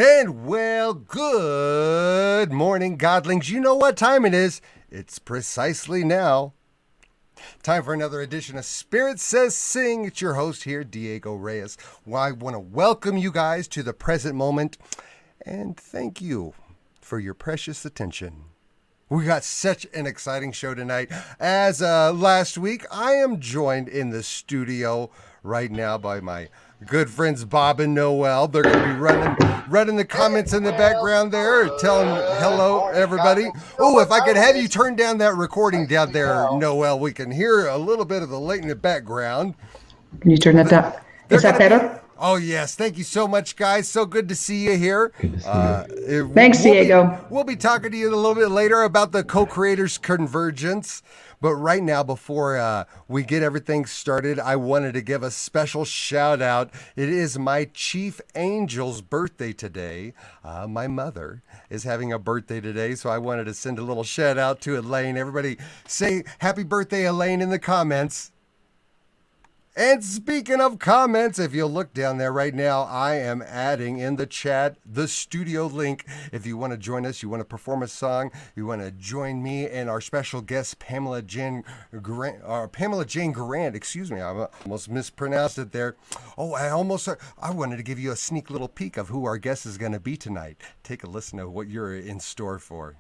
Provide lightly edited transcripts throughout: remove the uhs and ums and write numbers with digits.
And well, good morning, godlings. You know what time it is. It's precisely now. Time for another edition of Spirit Says Sing. It's your host here, Diego Reyes. Well, I want to welcome you guys to the present moment and thank you for your precious attention. We got such an exciting show tonight. As last week, I am joined in the studio right now by my good friends Bob and Noel. They're going to be running the comments in the background there, telling hello, everybody. Oh, if I could have you turn down that recording down there, Noel, we can hear a little bit of the latent background. Can you turn that down? Is that better? Oh, yes. Thank you so much, guys. So good to see you here. Good to see you. Thanks, Diego. We'll be talking to you a little bit later about the Co-Creators Convergence. But right now, before we get everything started, I wanted to give a special shout out. It is my chief angel's birthday today. My mother is having a birthday today, so I wanted to send a little shout out to Elaine. Everybody say happy birthday, Elaine, in the comments. And speaking of comments, if you'll look down there right now, I am adding in the chat the studio link. If you want to join us, you want to perform a song, you want to join me and our special guest, Pamela Jane Gerrand. Excuse me, I almost mispronounced it there. Oh, I wanted to give you a sneak little peek of who our guest is going to be tonight. Take a listen to what you're in store for.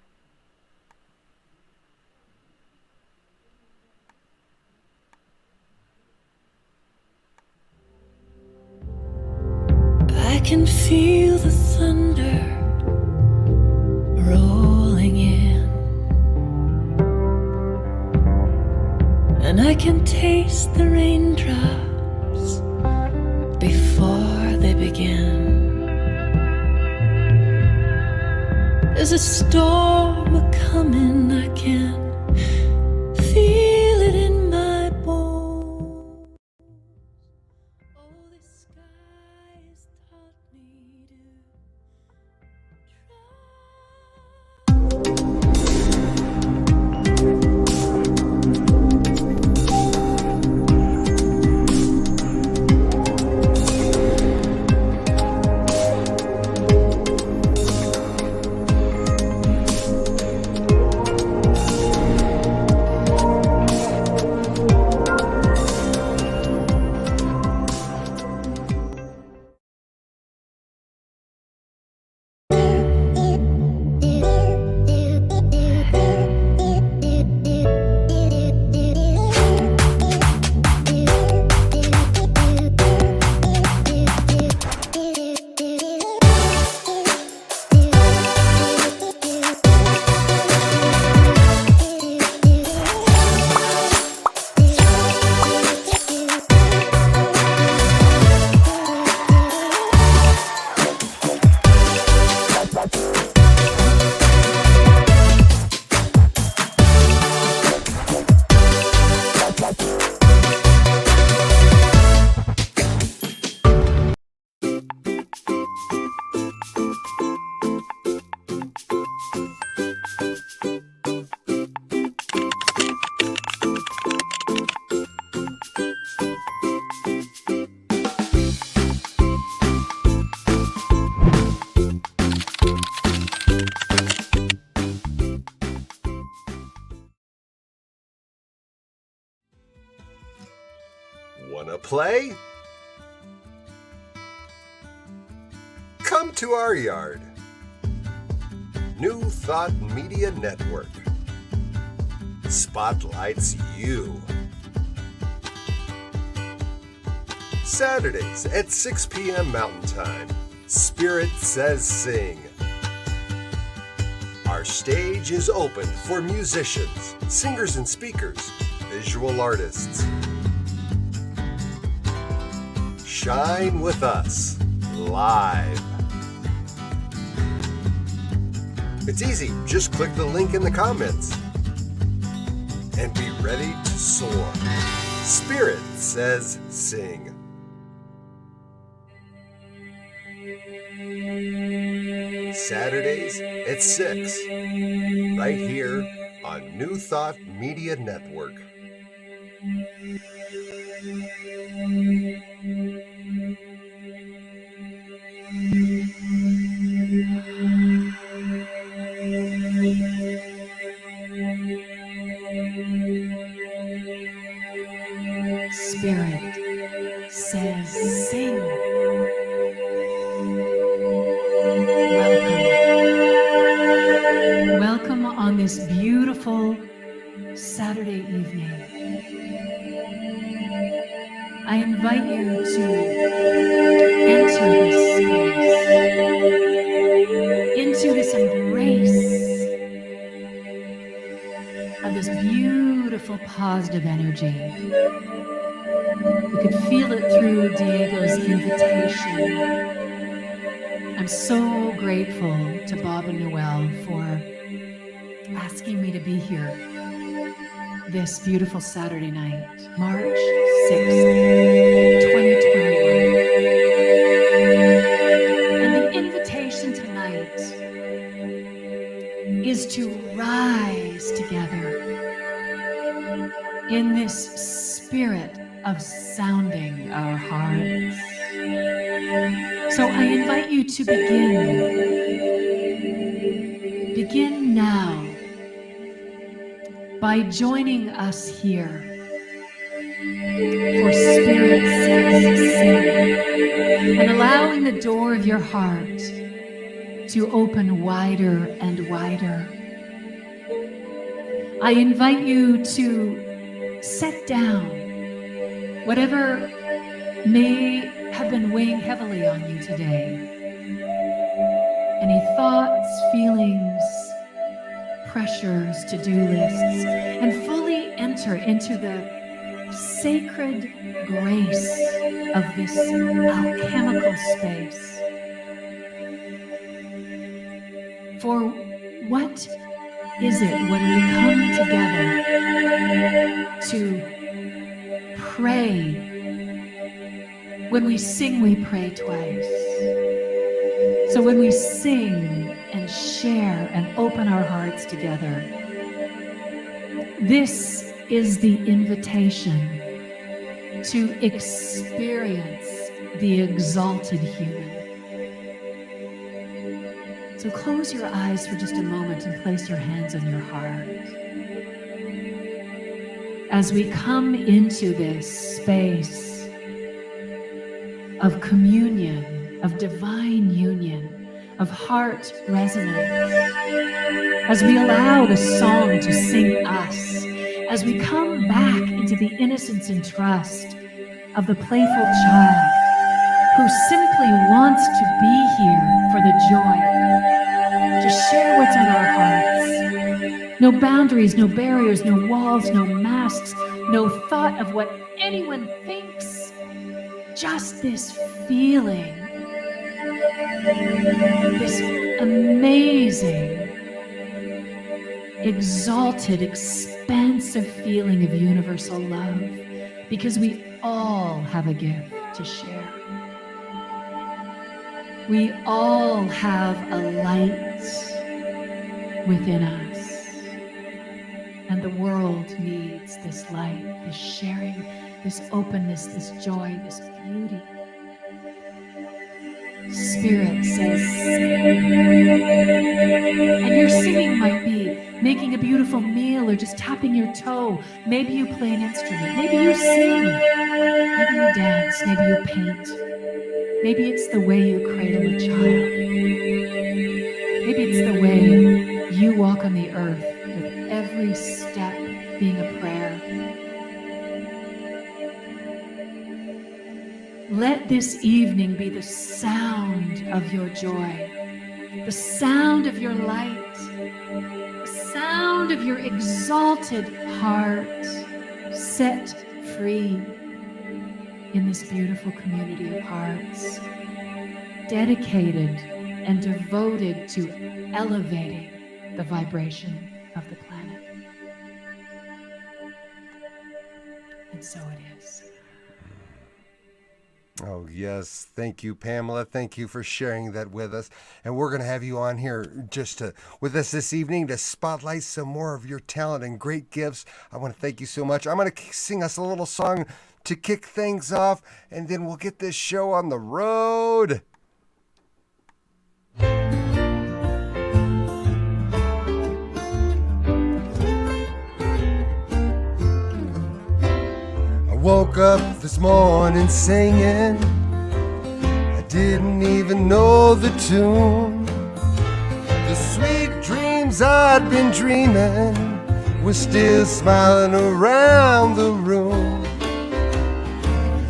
I can feel the thunder rolling in, and I can taste the raindrops before they begin. There's a storm a-comin', I can feel it in my bones. Oh, the sky has taught me to Wanna play? Come to our yard. New Thought Media Network spotlights you. Saturdays at 6 p.m. Mountain Time, Spirit Says Sing. Our stage is open for musicians, singers and speakers, visual artists. Shine with us live. It's easy. Just click the link in the comments and be ready to soar. Spirit Says Sing. Saturdays at 6, right here on New Thought Media Network. Spirit says sing. Welcome. Welcome on this beautiful Saturday evening. I invite you to enter this space, into this embrace of this beautiful positive energy. You could feel it through Diego's invitation. I'm so grateful to Bob and Noel for asking me to be here this beautiful Saturday night, March 6th, 2021. And the invitation tonight is to rise together in this spirit of sounding our hearts. So I invite you to begin now by joining us here for Spirit Says Sing, and allowing the door of your heart to open wider and wider. I invite you to set down whatever may have been weighing heavily on you today. Any thoughts, feelings, pressures, to-do lists, and fully enter into the sacred grace of this alchemical space. For what is it when we come together to pray? When we sing, we pray twice. So when we sing and share and open our hearts together, this is the invitation to experience the exalted human. So close your eyes for just a moment and place your hands on your heart. As we come into this space of communion, of divine union, of heart resonance, as we allow the song to sing us, as we come back into the innocence and trust of the playful child who simply wants to be here for the joy, to share what's on our hearts. No boundaries, no barriers, no walls, no masks, no thought of what anyone thinks. Just this feeling, this amazing, exalted, expansive feeling of universal love, because we all have a gift to share. We all have a light within us, and the world needs this light, this sharing, this openness, this joy, this beauty. Spirit says sing. And your singing might be making a beautiful meal or just tapping your toe. Maybe you play an instrument. Maybe you sing. Maybe you dance. Maybe you paint. Maybe it's the way you cradle a child. Maybe it's the way you walk on the earth with every step being a prayer. Let this evening be the sound of your joy, the sound of your light, the sound of your exalted heart set free in this beautiful community of hearts, dedicated and devoted to elevating the vibration of the planet. And so it is. Oh, yes. Thank you, Pamela. Thank you for sharing that with us. And we're going to have you on here with us this evening to spotlight some more of your talent and great gifts. I want to thank you so much. I'm going to sing us a little song to kick things off, and then we'll get this show on the road. woke up this morning singing. I didn't even know the tune. The sweet dreams I'd been dreaming were still smiling around the room.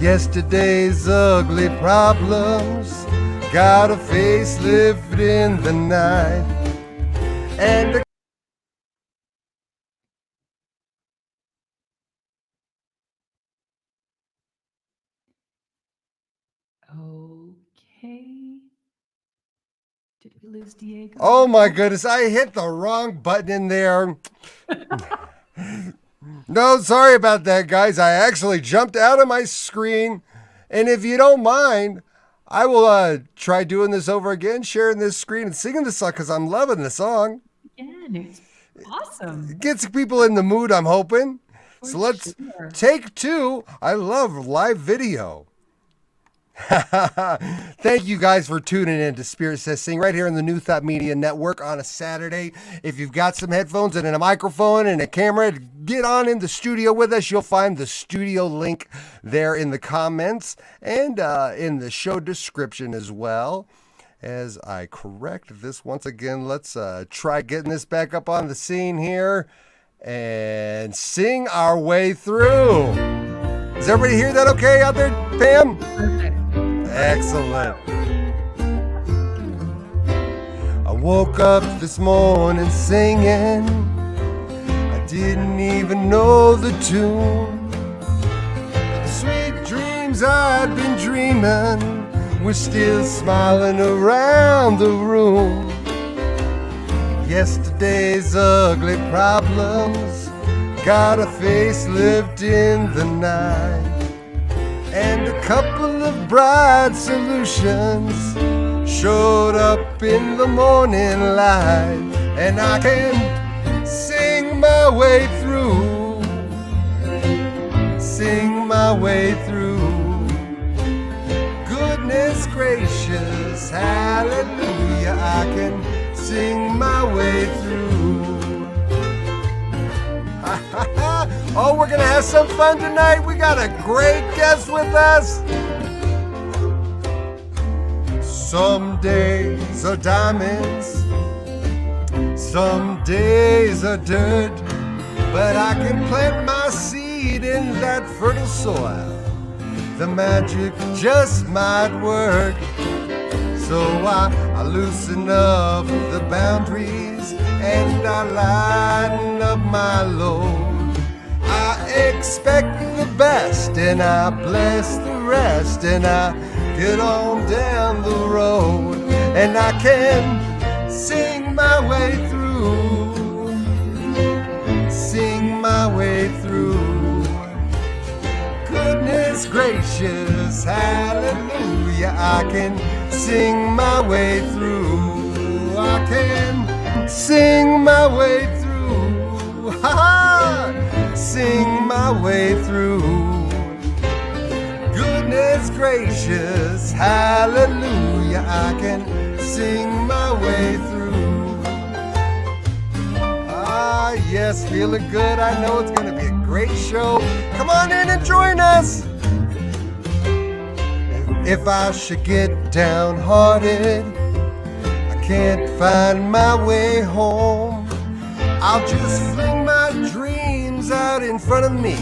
Yesterday's ugly problems got a facelift in the night. And Okay. Did we lose Diego? oh my goodness, I hit the wrong button in there. No, sorry about that, guys. I actually jumped out of my screen. And if you don't mind, I will try doing this over again, sharing this screen and singing this song because I'm loving the song. Again, it's awesome. It gets people in the mood, I'm hoping. So let's take 2. I love live video. Thank you guys for tuning in to Spirit Says Sing right here in the New Thought Media Network on a Saturday. If you've got some headphones and a microphone and a camera, get on in the studio with us. You'll find the studio link there in the comments and in the show description as well. As I correct this once again, let's try getting this back up on the scene here and sing our way through. Does everybody hear that okay out there, Pam? Perfect. Excellent. I woke up this morning singing. I didn't even know the tune. But the sweet dreams I'd been dreaming were still smiling around the room. Yesterday's ugly problems got a facelift in the night. And a couple of bright solutions showed up in the morning light. And I can sing my way through, sing my way through. Goodness gracious, hallelujah, I can sing my way through. Oh, we're gonna have some fun tonight. We got a great guest with us. Some days are diamonds, some days are dirt, but I can plant my seed in that fertile soil. The magic just might work. So I loosen up the boundaries and I lighten up my load. I expect the best and I bless the rest and I get on down the road and I can sing my way through, sing my way through. Goodness gracious, hallelujah, I can sing my way through. I can sing my way through. Ha ha! Sing my way through. Goodness gracious, hallelujah, I can sing my way through. Ah, yes, feeling good. I know it's going to be a great show. Come on in and join us. If I should get downhearted, I can't find my way home, I'll just fling my dreams out in front of me,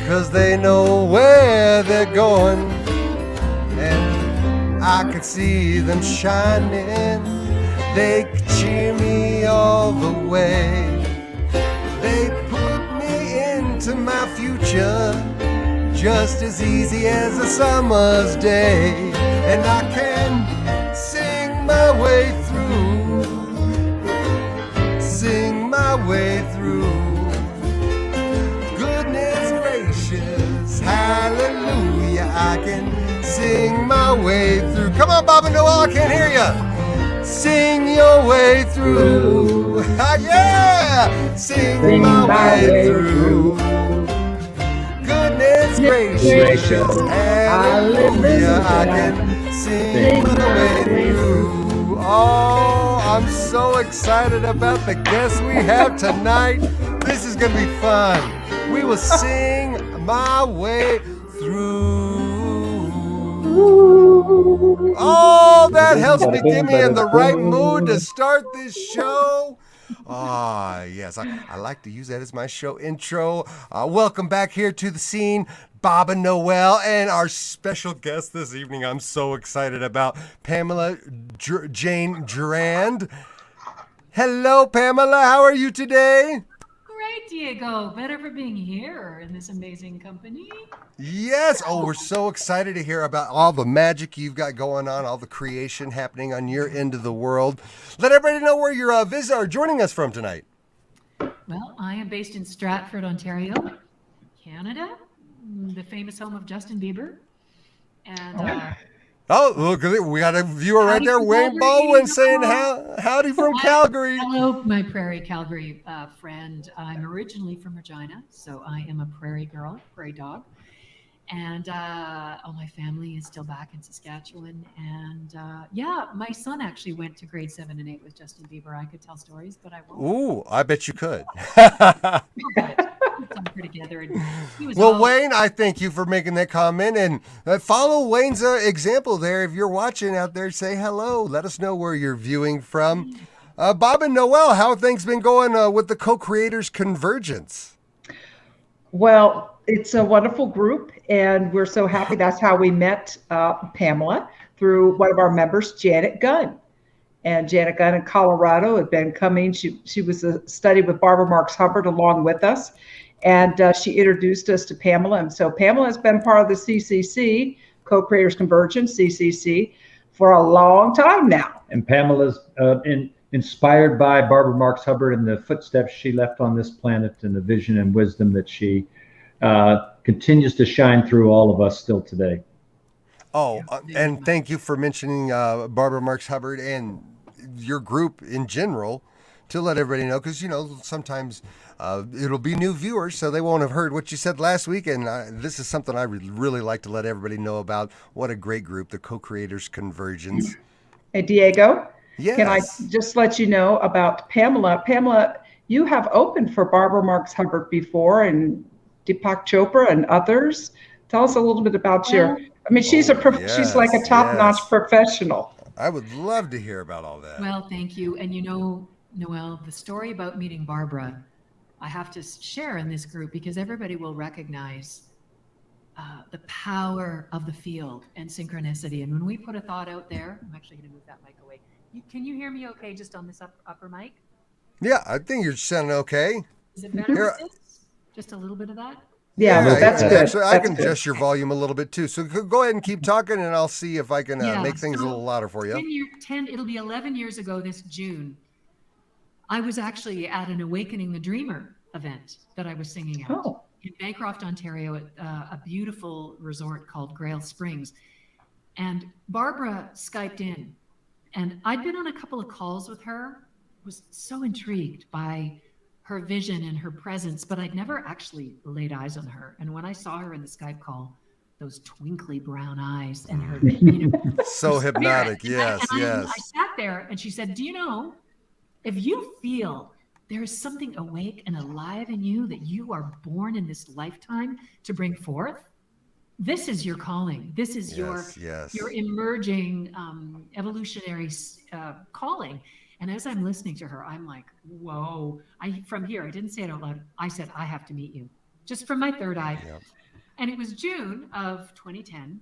'cause they know where they're going, and I could see them shining. They could cheer me all the way. They put me into my future just as easy as a summer's day, and I can sing my way through, sing my way through. Goodness gracious, hallelujah, I can sing my way through. Come on, Bob and Noel, I can't hear you. Sing your way through. Yeah! Sing my way through. Goodness gracious, hallelujah, I can sing my way through. Oh, I'm so excited about the guests we have tonight. This is going to be fun. We will sing my way through. Oh, that helps me get me in the right mood to start this show. Ah, yes, I like to use that as my show intro. Welcome back here to the scene, Bob and Noel, and our special guest this evening I'm so excited about, Pamela Jane Gerrand. Hello, Pamela. How are you today? Great, Diego. Better for being here in this amazing company. Yes. Oh, we're so excited to hear about all the magic you've got going on, all the creation happening on your end of the world. Let everybody know where your visitors are joining us from tonight. Well, I am based in Stratford, Ontario, Canada, the famous home of Justin Bieber. And Oh, look, we got a viewer right there, Wayne Baldwin, saying howdy from Calgary. Hello, my Prairie Calgary friend. I'm originally from Regina, so I am a prairie girl, prairie dog. And all my family is still back in Saskatchewan. And yeah, my son actually went to grade 7 and 8 with Justin Bieber. I could tell stories, but I won't. Ooh, I bet you could. Together and well, Wayne, I thank you for making that comment, and follow Wayne's example there. If you're watching out there, say hello. Let us know where you're viewing from. Bob and Noel, how have things been going with the Co-Creators Convergence? Well, it's a wonderful group, and we're so happy. That's how we met Pamela, through one of our members, Janet Gunn. And Janet Gunn in Colorado had been coming. She was studied with Barbara Marks Hubbard along with us. And she introduced us to Pamela. And so Pamela has been part of the CCC, Co-Creators Convergence, CCC, for a long time now. And Pamela's inspired by Barbara Marks Hubbard and the footsteps she left on this planet and the vision and wisdom that she continues to shine through all of us still today. Oh, and thank you for mentioning Barbara Marks Hubbard and your group in general, to let everybody know, because, sometimes it'll be new viewers, so they won't have heard what you said last week, and this is something I would really like to let everybody know about. What a great group, the Co-Creators Convergence. Hey, Diego? Yes. Can I just let you know about Pamela? Pamela, you have opened for Barbara Marks Hubbard before, and Deepak Chopra and others. Tell us a little bit about she's she's like a top-notch professional. I would love to hear about all that. Well, thank you. And Noel, the story about meeting Barbara, I have to share in this group because everybody will recognize the power of the field and synchronicity. And when we put a thought out there, I'm actually going to move that mic away. Can you hear me okay just on this upper mic? Yeah, I think you're sounding okay. Is it better with this? Just a little bit of that? Yeah, that's good. Actually, I can adjust your volume a little bit too. So go ahead and keep talking, and I'll see if I can make things a little louder for you. It'll be 11 years ago this June. I was actually at an Awakening the Dreamer event that I was singing at in Bancroft, Ontario, at a beautiful resort called Grail Springs. And Barbara Skyped in, and I'd been on a couple of calls with her, was so intrigued by her vision and her presence, but I'd never actually laid eyes on her. And when I saw her in the Skype call, those twinkly brown eyes and her, so hypnotic. Yes. I sat there and she said, do you know, if you feel there is something awake and alive in you that you are born in this lifetime to bring forth, this is your calling. This is your emerging evolutionary calling. And as I'm listening to her, I'm like, whoa. From here, I didn't say it out loud. I said, I have to meet you, just from my third eye. Yep. And it was June of 2010.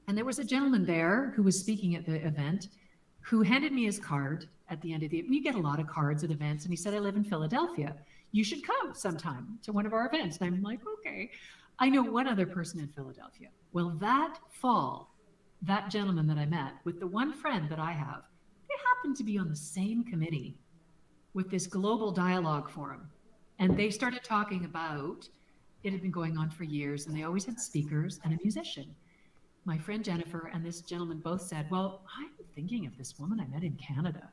And there was a gentleman there who was speaking at the event who handed me his card at the end of we get a lot of cards at events. And he said, I live in Philadelphia. You should come sometime to one of our events. And I'm like, okay. I know one other person in Philadelphia. Well, that fall, that gentleman that I met with the one friend that I have, they happened to be on the same committee with this global dialogue forum. And they started talking about, it had been going on for years, and they always had speakers and a musician. My friend Jennifer and this gentleman both said, well, I'm thinking of this woman I met in Canada.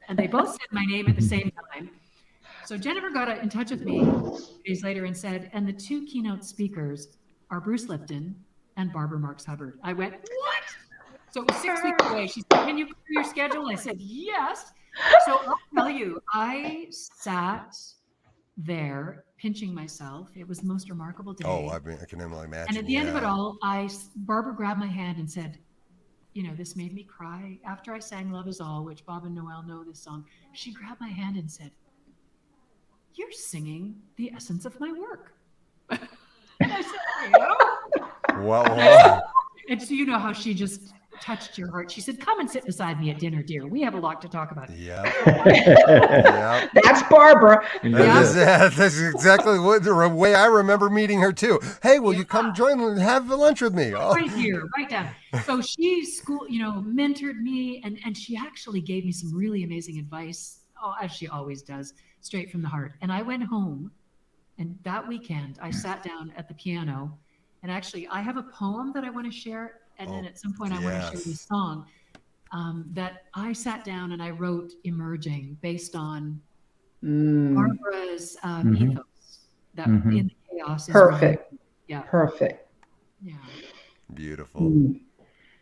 And they both said my name at the same time. So Jennifer got in touch with me days later and said, and the two keynote speakers are Bruce Lipton and Barbara Marks Hubbard. I went, what? So it was 6 weeks away. She said, can you clear your schedule? I said, yes. So I'll tell you, I sat there pinching myself. It was the most remarkable day. Oh, I mean, I can only imagine. And at the end of it all, Barbara grabbed my hand and said, you know, this made me cry. After I sang Love Is All, which Bob and Noel know this song, she grabbed my hand and said, "You're singing the essence of my work." And I said, "Yeah." Well. And so you know how she just touched your heart. She said, "Come and sit beside me at dinner, dear. We have a lot to talk about." Yeah. Yeah. That's Barbara. That's exactly the way I remember meeting her too. Hey, will you come join and have lunch with me? Oh. Right here, right down. So she mentored me, and she actually gave me some really amazing advice, as she always does, straight from the heart. And I went home, and that weekend I sat down at the piano, and actually I have a poem that I want to share. And then at some point, I want to share this song that I sat down and I wrote Emerging based on Barbara's ethos that in the chaos is perfect. Right. Yeah. Perfect. Yeah. Beautiful.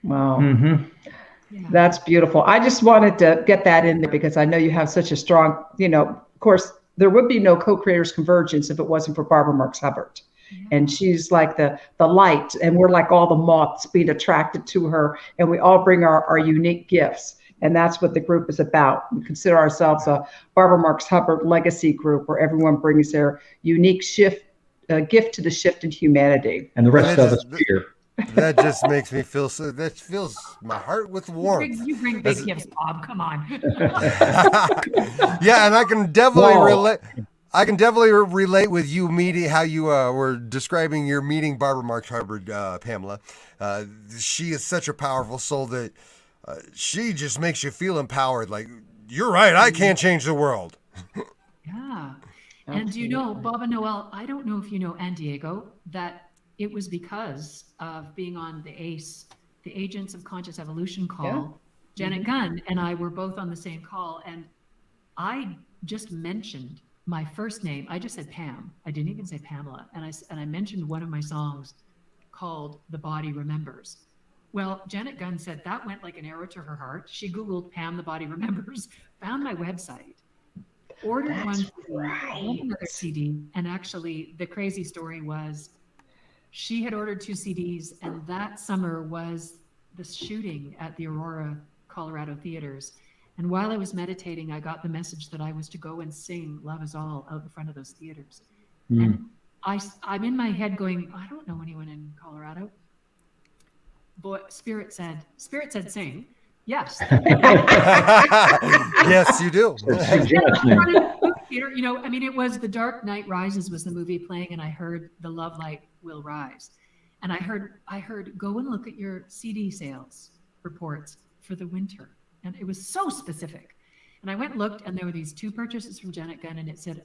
Wow. Yeah. That's beautiful. I just wanted to get that in there because I know you have such a strong, of course, there would be no Co-Creators Convergence if it wasn't for Barbara Marx Hubbard. And she's like the light, and we're like all the moths being attracted to her, and we all bring our unique gifts. And that's what the group is about. We consider ourselves a Barbara Marx Hubbard legacy group where everyone brings their unique gift to the shift in humanity. And the rest of us here. That just makes me feel so. That fills my heart with warmth. You bring big gifts, Bob. Come on. Yeah, and I can definitely relate. I can definitely relate with you meeting how you were describing your meeting Barbara Marx Hubbard, Pamela. She is such a powerful soul that she just makes you feel empowered. Like, you're right, I can't change the world. Yeah. And Bob and Noel, I don't know if you know, and Diego, that it was because of being on the ACE, the Agents of Conscious Evolution call. Yeah. Janet Gunn and I were both on the same call, and I just mentioned my first name. I just said Pam. I didn't even say Pamela. And I mentioned one of my songs called The Body Remembers. Well, Janet Gunn said that went like an arrow to her heart. She Googled Pam, The Body Remembers, found my website, ordered another CD. And actually the crazy story was she had ordered 2 CDs, and that summer was the shooting at the Aurora, Colorado theaters. And while I was meditating, I got the message that I was to go and sing Love Is All out in front of those theaters. And I'm in my head going, I don't know anyone in Colorado. But Spirit said sing. Yes. Yes, you do. It was The Dark Knight Rises was the movie playing, and I heard The Love Light Will Rise. And I heard go and look at your CD sales reports for the winter. And it was so specific. And I went and looked, and there were these 2 purchases from Janet Gunn, and it said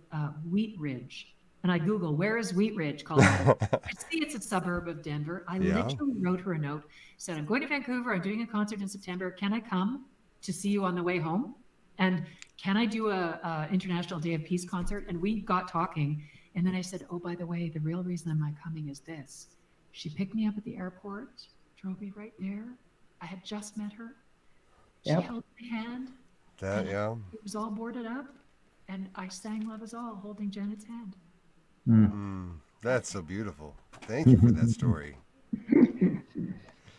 Wheat Ridge. And I Googled, where is Wheat Ridge, Colorado? I see it's a suburb of Denver. I literally wrote her a note, said, I'm going to Vancouver. I'm doing a concert in September. Can I come to see you on the way home? And can I do a International Day of Peace concert? And we got talking. And then I said, oh, by the way, the real reason I'm not coming is this. She picked me up at the airport, drove me right there. I had just met her. She held my hand. It was all boarded up, and I sang Love Is All, holding Janet's hand. That's so beautiful. Thank you for that story.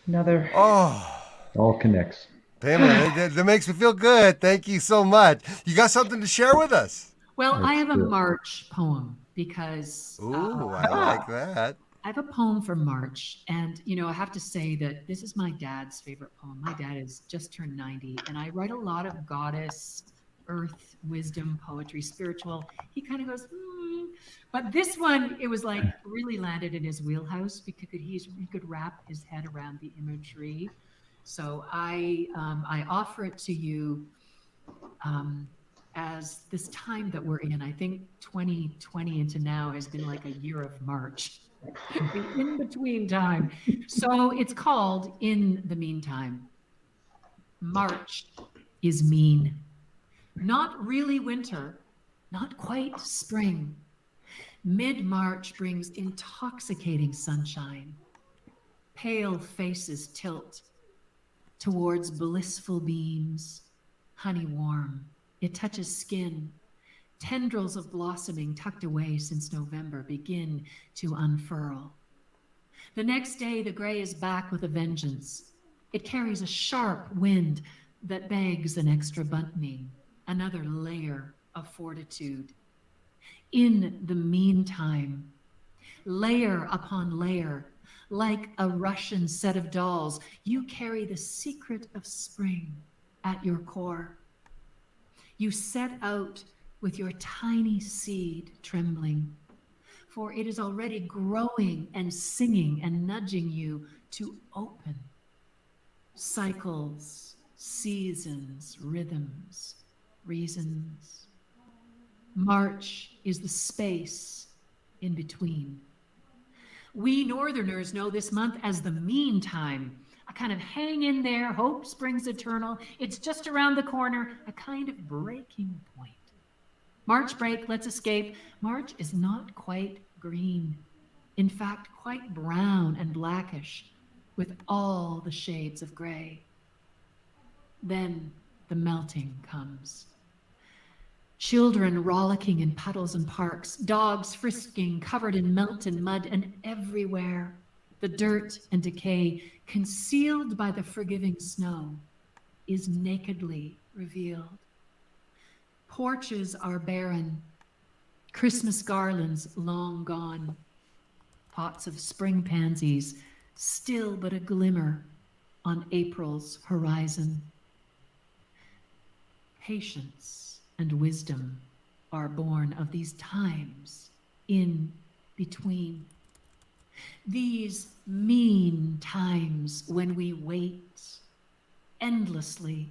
Another. Oh, all connects. Pamela, that makes me feel good. Thank you so much. You got something to share with us? Well, I have a March poem because. Ooh, I like that. I have a poem for March, and I have to say that this is my dad's favorite poem. My dad has just turned 90, and I write a lot of goddess, earth, wisdom, poetry, spiritual. He kind of goes, but this one, it was like really landed in his wheelhouse because he could wrap his head around the imagery. So I offer it to you as this time that we're in. I think 2020 into now has been like a year of March. The in-between time. So it's called In the Meantime. March is mean. Not really winter, not quite spring. Mid-March brings intoxicating sunshine. Pale faces tilt towards blissful beams. Honey warm, it touches skin. Tendrils of blossoming tucked away since November begin to unfurl. The next day, the gray is back with a vengeance. It carries a sharp wind that begs an extra bunting, another layer of fortitude. In the meantime, layer upon layer, like a Russian set of dolls, you carry the secret of spring at your core. You set out with your tiny seed trembling, for it is already growing and singing and nudging you to open. Cycles, seasons, rhythms, reasons. March is the space in between. We Northerners know this month as the meantime, a kind of hang in there, hope springs eternal. It's just around the corner, a kind of breaking point. March break, let's escape. March is not quite green. In fact, quite brown and blackish, with all the shades of gray. Then the melting comes. Children rollicking in puddles and parks, dogs frisking, covered in melt and mud, and everywhere the dirt and decay, concealed by the forgiving snow, is nakedly revealed. Porches are barren, Christmas garlands long gone, pots of spring pansies still but a glimmer on April's horizon. Patience and wisdom are born of these times in between. These mean times when we wait endlessly.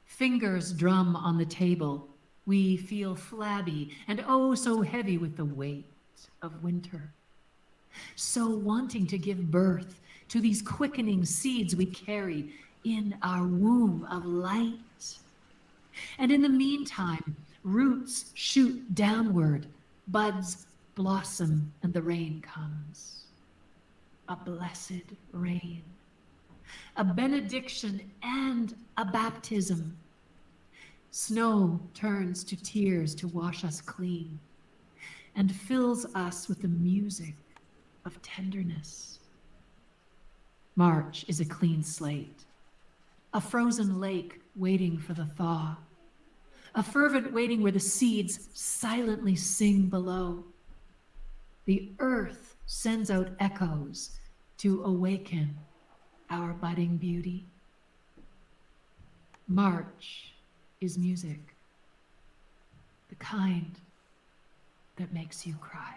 Fingers drum on the table. We feel flabby and oh so heavy with the weight of winter. So wanting to give birth to these quickening seeds we carry in our womb of light. And in the meantime, roots shoot downward, buds blossom, and the rain comes. A blessed rain. A benediction and a baptism. Snow turns to tears to wash us clean and fills us with the music of tenderness. March is a clean slate, a frozen lake waiting for the thaw, a fervent waiting where the seeds silently sing below. The earth sends out echoes to awaken our budding beauty. March is music, the kind that makes you cry.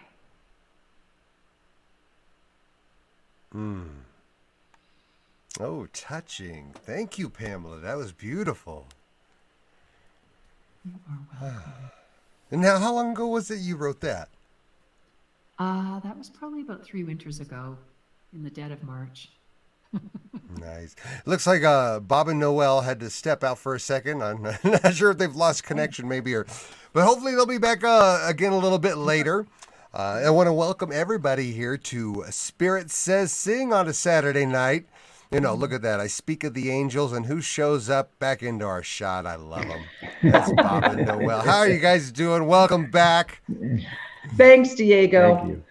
Oh, touching. Thank you, Pamela. That was beautiful. You are welcome. And now, how long ago was it you wrote that? That was probably about 3 winters ago, in the dead of March. Nice. Looks like Bob and Noel had to step out for a second. I'm not sure if they've lost connection, maybe, but hopefully they'll be back again a little bit later. I want to welcome everybody here to Spirit Says Sing on a Saturday night. You know, look at that. I speak of the angels, and who shows up back into our shot? I love them. That's Bob and Noel. How are you guys doing? Welcome back. Thanks, Diego. Thank you.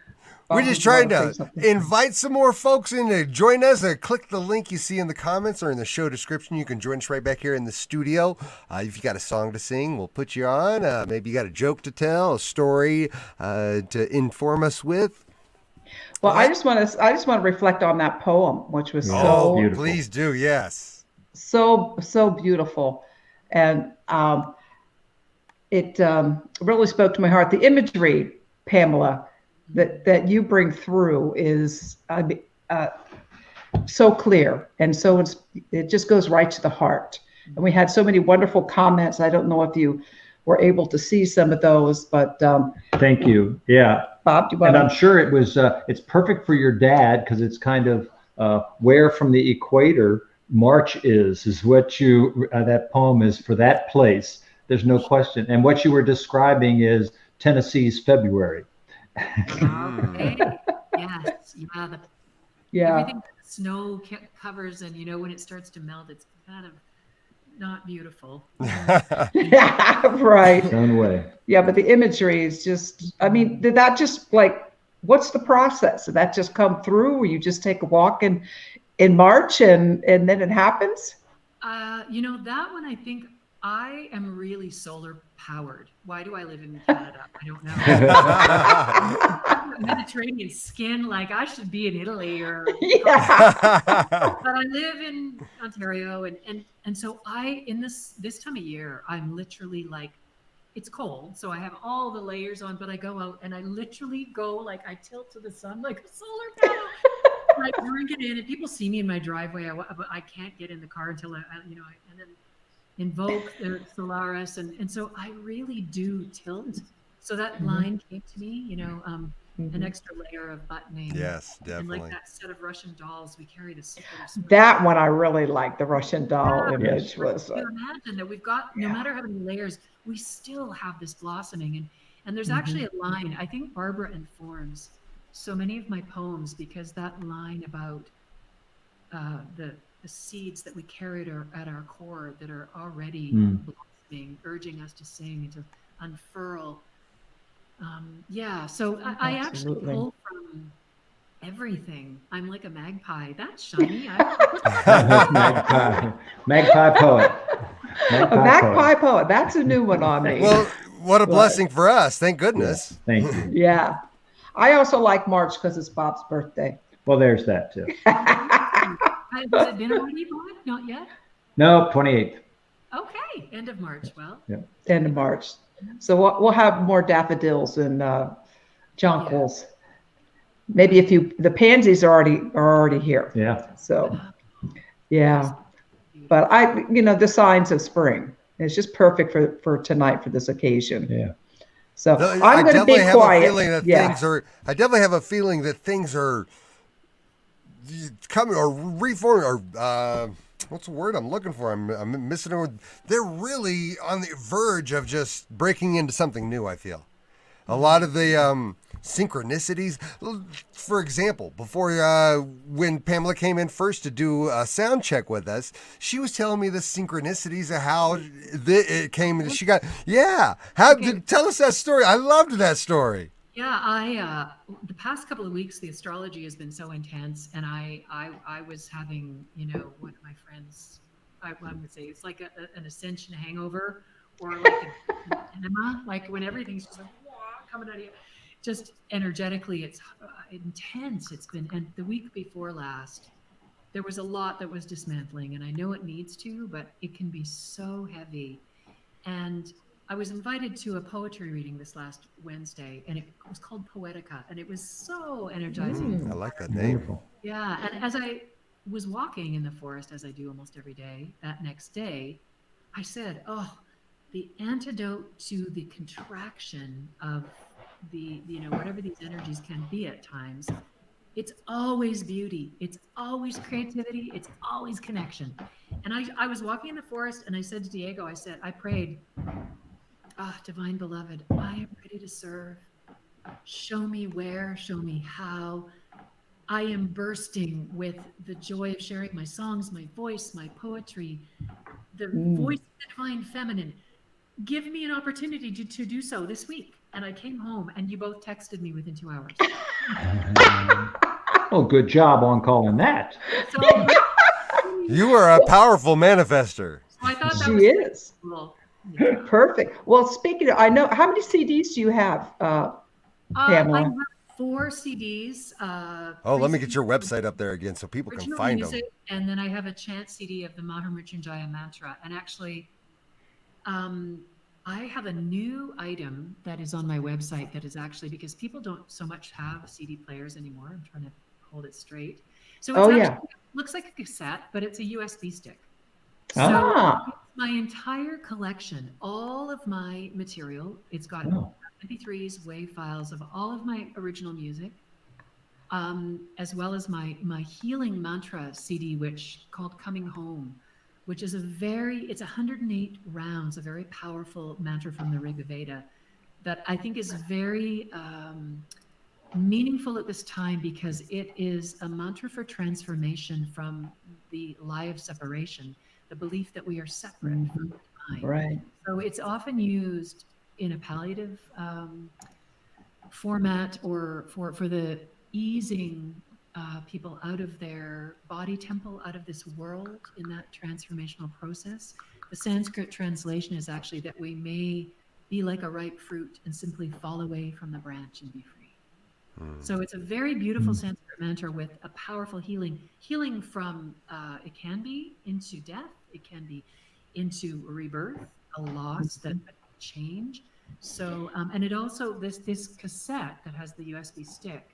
We're just trying to invite some more folks in to join us. Click the link you see in the comments or in the show description. You can join us right back here in the studio. If you got a song to sing, we'll put you on. Maybe you got a joke to tell, a story to inform us with. Well, I just want to reflect on that poem, which was so beautiful. Please do, yes. So beautiful, and it really spoke to my heart. The imagery, Pamela, that you bring through is so clear, and so it just goes right to the heart. And we had so many wonderful comments. I don't know if you were able to see some of those, but thank you. Yeah, Bob, do you want and I'm sure it was. It's perfect for your dad because it's kind of where from the equator March is what you that poem is for that place. There's no question. And what you were describing is Tennessee's February. Okay. Yes. Yeah. Everything that the snow covers, and when it starts to melt, it's kind of not beautiful. Yeah, right. Its own way. Yeah, but the imagery is just, I mean, did that just like, what's the process? Did that just come through, or you just take a walk in March and then it happens? That one, I think I am really solar powered. Why do I live in Canada? I don't know. Mediterranean skin, like I should be in Italy or. Yeah. But I live in Ontario, and so in this time of year, I'm literally like, it's cold, so I have all the layers on, but I go out and I literally go like I tilt to the sun like a solar panel. I drink it in, and people see me in my driveway. I can't get in the car until and then invoke the Solaris, and so I really do tilt. So that line came to me, an extra layer of buttoning. Yes, And definitely. like that set of Russian dolls, we carry the secret of spring. That one I really like. The Russian doll Yeah. image was. You imagine that we've got, no matter how many layers, we still have this blossoming. And there's actually a line, I think Barbara informs so many of my poems, because that line about the seeds that we carry at our core that are already blossoming, urging us to sing and to unfurl. So I actually pull from everything. I'm like a magpie. That's shiny. Magpie. Magpie poet. A magpie poet. That's a new one on me. Well, what a blessing for us. Thank goodness. Yes, thank you. Yeah. I also like March because it's Bob's birthday. Well, there's that too. Has it been already, Bob? Not yet? No, 28th. Okay, end of March. Well, End of March. So we'll have more daffodils and jonquils. Maybe the pansies are already here. Yeah. So, yeah. But the signs of spring. It's just perfect for tonight for this occasion. Yeah. So I'm going to be quiet. I definitely have a feeling that things are coming or reforming or what's the word I'm looking for? I'm missing a word. They're really on the verge of just breaking into something new, I feel. A lot of the synchronicities. For example, before when Pamela came in first to do a sound check with us, she was telling me the synchronicities of how it came. She got tell us that story. I loved that story. Yeah, the past couple of weeks the astrology has been so intense, and I was having one of my friends, I would say it's like an ascension hangover, or like an enema, like when everything's just like coming out of you. Just energetically, it's intense. It's been, and the week before last, there was a lot that was dismantling, and I know it needs to, but it can be so heavy. And I was invited to a poetry reading this last Wednesday, and it was called Poetica, and it was so energizing. I like that name. Beautiful. Yeah, and as I was walking in the forest, as I do almost every day, that next day, I said, the antidote to the contraction of the whatever these energies can be at times, it's always beauty, it's always creativity, it's always connection. And I was walking in the forest, and I said to Diego, I prayed, divine beloved, I am ready to serve. Show me where, show me how. I am bursting with the joy of sharing my songs, my voice, my poetry, the voice of the divine feminine. Give me an opportunity to do so this week. And I came home, and you both texted me within 2 hours. Oh, good job on calling that. So, You are a powerful manifester. so I thought that She was is. cool. Perfect. Well, speaking of, I know, how many CDs do you have, Pamela? I have 4 CDs. Let me get your website up there again so people can find them. And then I have a chant CD of the Mahamrityunjaya mantra. And actually, I have a new item that is on my website that is actually, because people don't so much have CD players anymore. I'm trying to hold it straight. So it looks like a cassette, but it's a USB stick. So it's my entire collection, all of my material. It's got MP3s, WAV files of all of my original music, as well as my healing mantra CD, which called Coming Home, which is it's 108 rounds, a very powerful mantra from the Rig Veda that I think is very meaningful at this time, because it is a mantra for transformation from the lie of separation, the belief that we are separate from the divine. Right. So it's often used in a palliative format, or for the easing people out of their body temple, out of this world in that transformational process. The Sanskrit translation is actually that we may be like a ripe fruit and simply fall away from the branch and be free. So it's a very beautiful Sanskrit mantra with a powerful healing from, it can be into death, it can be into rebirth, a loss, that change. So, and it also, this cassette that has the USB stick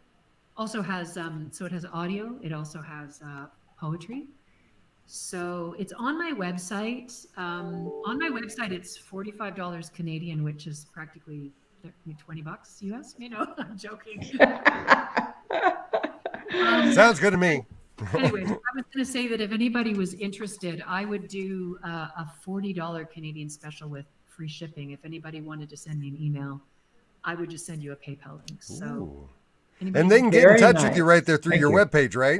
also has, so it has audio, it also has poetry. So it's on my website. On my website, it's $45 Canadian, which is practically $20 US. I'm joking. Sounds good to me. Anyways, I was going to say that if anybody was interested, I would do a $40 Canadian special with free shipping. If anybody wanted to send me an email, I would just send you a PayPal link. So, and they can get in touch with you right there through your webpage, right?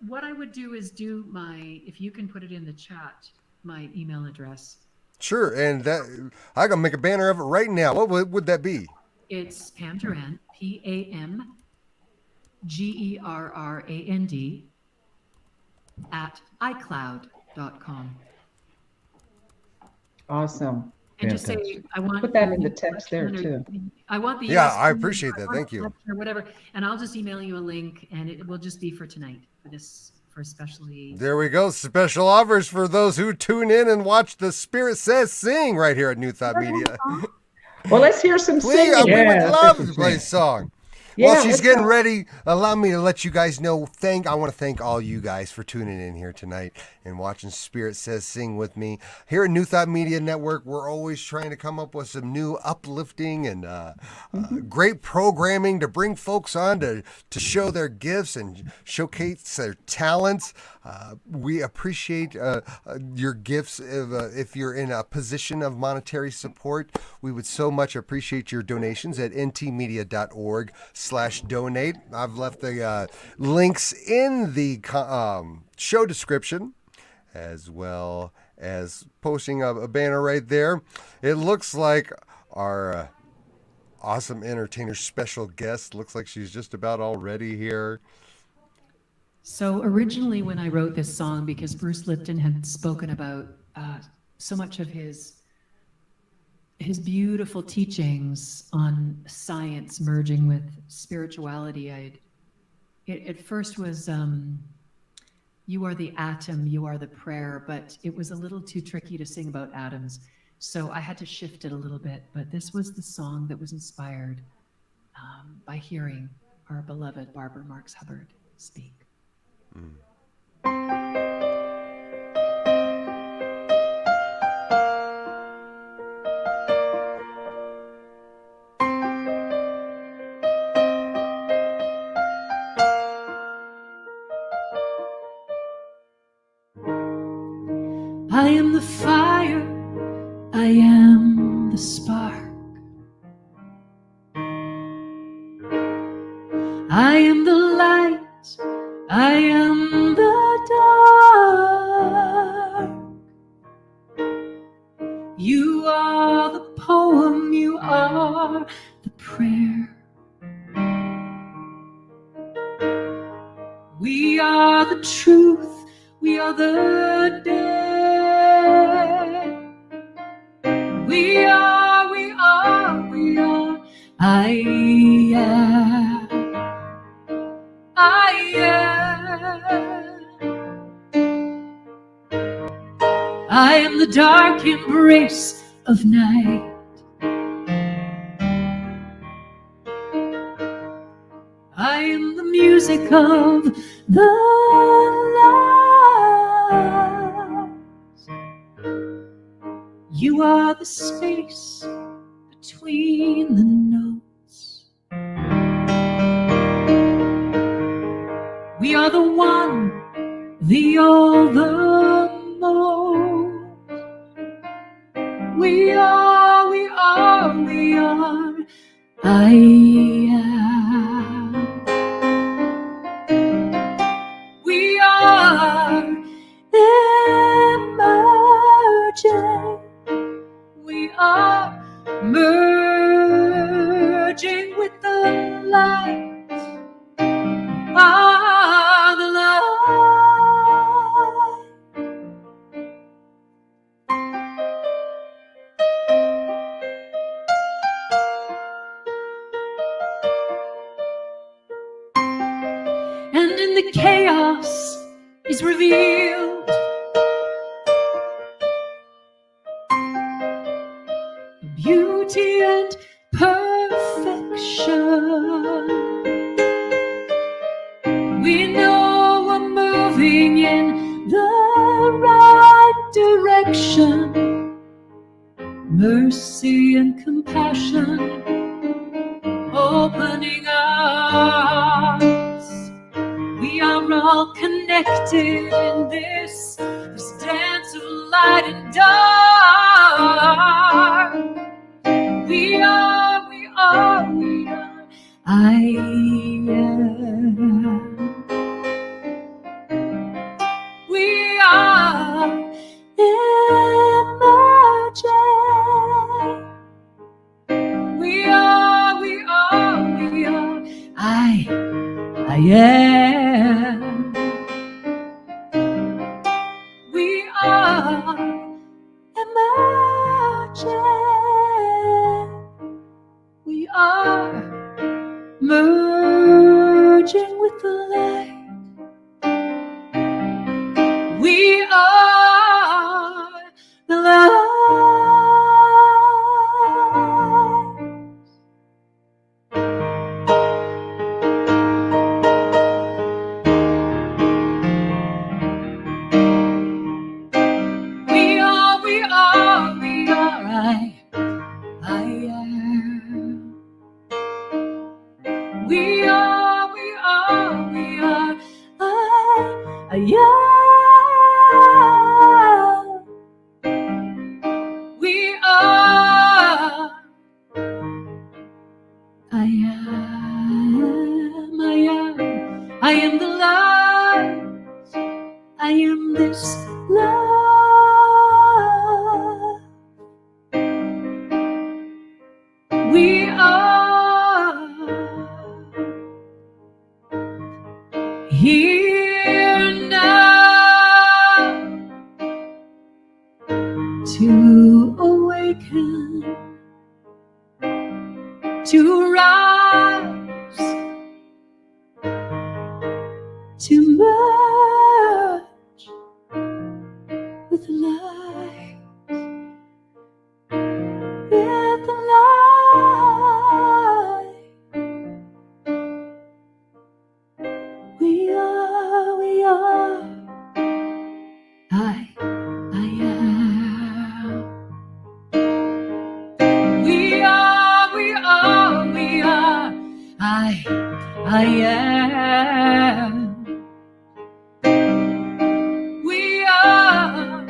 What I would do is if you can put it in the chat, my email address. Sure, and that I can make a banner of it right now. What would that be? It's Pam Gerrand, PamGerrand at iCloud.com. Awesome. And just say, I want put that in the text there too. I want the I appreciate that. Thank you. Or whatever, and I'll just email you a link, and it will just be for tonight for especially. There we go. Special offers for those who tune in and watch the Spirit Says Sing right here at New Thought Media. Well, let's hear some singing. We would love to play a song. While she's getting ready, allow me to let you guys know, I want to thank all you guys for tuning in here tonight and watching Spirit Says Sing with me. Here at New Thought Media Network, we're always trying to come up with some new uplifting and great programming to bring folks on to show their gifts and showcase their talents. We appreciate your gifts. If you're in a position of monetary support, we would so much appreciate your donations at ntmedia.org/donate. I've left the links in the show description, as well as posting a banner right there. It looks like our awesome entertainer special guest looks like she's just about all ready here. So originally when I wrote this song, because Bruce Lipton had spoken about so much of his beautiful teachings on science merging with spirituality, it at first was, you are the atom, you are the prayer, but it was a little too tricky to sing about atoms. So I had to shift it a little bit, but this was the song that was inspired by hearing our beloved Barbara Marx Hubbard speak. I am the fire, I am the spark. I am the light, I am the dark. You are the poem, you are the prayer. We are the truth, we are the day. We are, I am. I am the dark embrace of night. I am the music of the lost. You are the space between the notes. We are the one, the all, the most. We are, I am. We are and in the chaos is revealed beauty and perfection. We know we're moving in the right direction. Mercy and compassion opening us. We are all connected in this dance of light and dark. We are, we are, we are. I am. We are emerging. We are, we are, we are. I am. We are emerging. We are merging with the light. We are the light. We are, we are, we are. I am. We are, we are, we are. I am. We are. I am. I am. I am the light. I am this love. We are here now to awaken, to rise, to merge with the light, with the light. We are, we are. I am. We are, we are, we are. I am. We are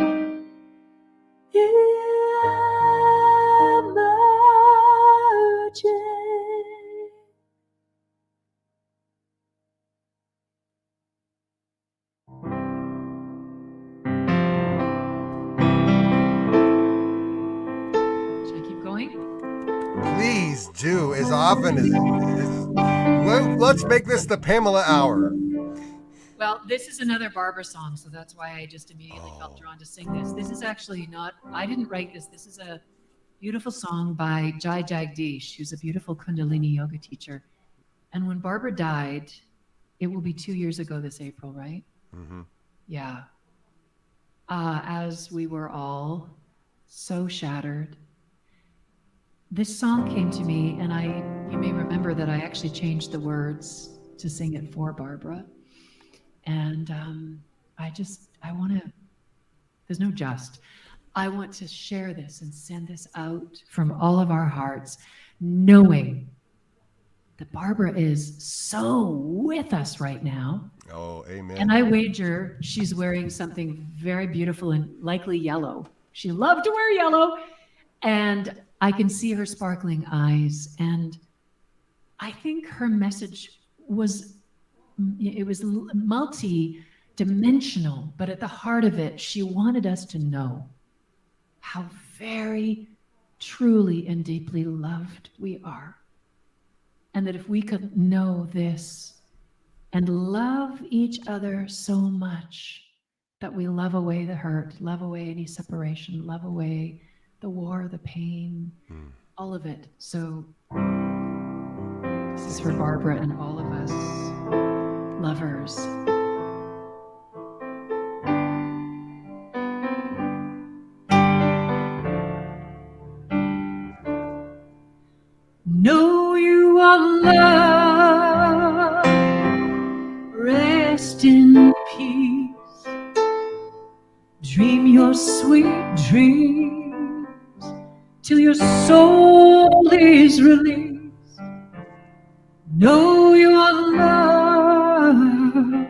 emerging. Should I keep going? Please do, as often as let's make this the Pamela hour. Well, this is another Barbara song, so that's why I just immediately felt drawn to sing this. This is actually not, I didn't write this. This is a beautiful song by Jai Jagdish, who's a beautiful Kundalini yoga teacher. And when Barbara died, it will be 2 years ago this April, right? Mm-hmm. Yeah. As we were all so shattered, this song came to me, and you may remember that I actually changed the words to sing it for Barbara. And I want to, there's no just. I want to share this and send this out from all of our hearts, knowing that Barbara is so with us right now. Oh, amen. And I wager she's wearing something very beautiful and likely yellow. She loved to wear yellow. And I can see her sparkling eyes. And I think her message was multi-dimensional, but at the heart of it, she wanted us to know how very truly and deeply loved we are. And that if we could know this and love each other so much that we love away the hurt, love away any separation, love away the war, the pain, all of it. So this is for Barbara and all of us. Love her. offers. Know you are loved, rest in peace, dream your sweet dreams till your soul is released. Know you are loved,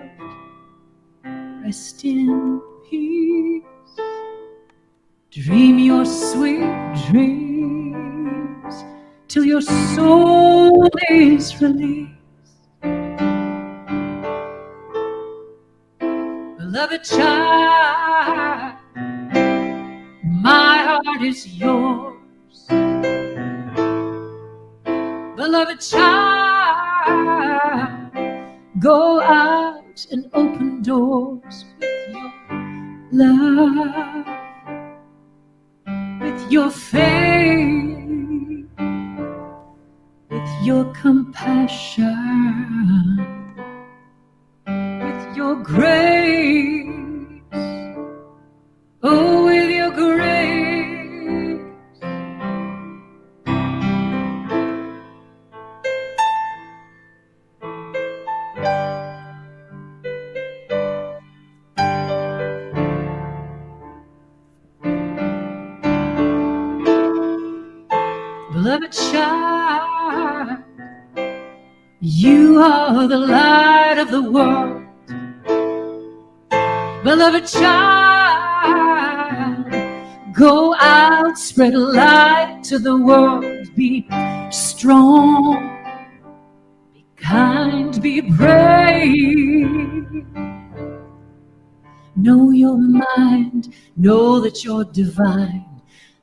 rest in peace, dream your sweet dreams till your soul is released. Beloved child, my heart is yours. Beloved child, go out and open doors with your love, with your faith, with your compassion, with your grace, oh, with your grace. Beloved child, you are the light of the world. Beloved child, go out, spread light to the world. Be strong, be kind, be brave. Know your mind, know that you're divine.